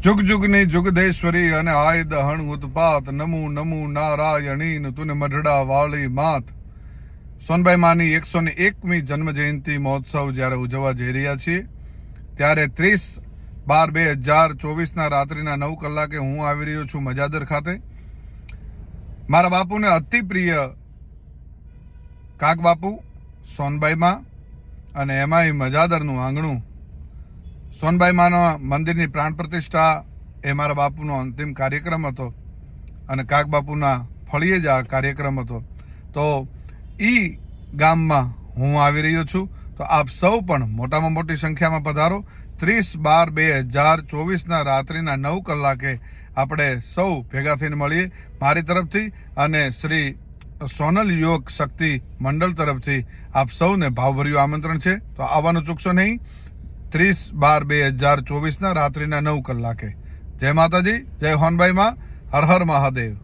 जुग जुगनी जुगदेश्वरी અને આય દહણ ઉત્પાત નમુ નમુ નારાયણીન તુને મઢડા વાળી માત। સોનબાઈ માની 101મી જન્મ જયંતિ મહોત્સવ જ્યારે ઉજવવા જઈ રહ્યા છીએ ત્યારે 30/12/2024 રાત્રિના 9 કલાકે હું આવી રહ્યો છું મજાદર ખાતે। મારા બાપુને અતિ પ્રિય કાક બાપુ સોનબાઈ માં અને એમાંય મજાદરનું આંગણું। સોનબાઈ માના મંદિરની પ્રાણ પ્રતિષ્ઠા એ મારા બાપુનો અંતિમ કાર્યક્રમ હતો અને કાક બાપુના ફળીએ જ આ કાર્યક્રમ હતો। તો ઈ ગામમાં હું આવી રહ્યો છું, તો આપ સૌ પણ મોટામાં મોટી સંખ્યામાં પધારો। 30/12/2024 રાત્રિના 9 કલાકે આપણે સૌ ભેગા થઈને મળીએ। મારી તરફથી અને શ્રી સોનલ યોગ શક્તિ મંડળ તરફથી આપ સૌને ભાવભર્યું આમંત્રણ છે, તો આવવાનું ચૂકશો નહીં। 30/12/2024 રાત્રિના 9 કલાકે। જય માતાજી, જય હોનબાઈ માં, હર હર મહાદેવ।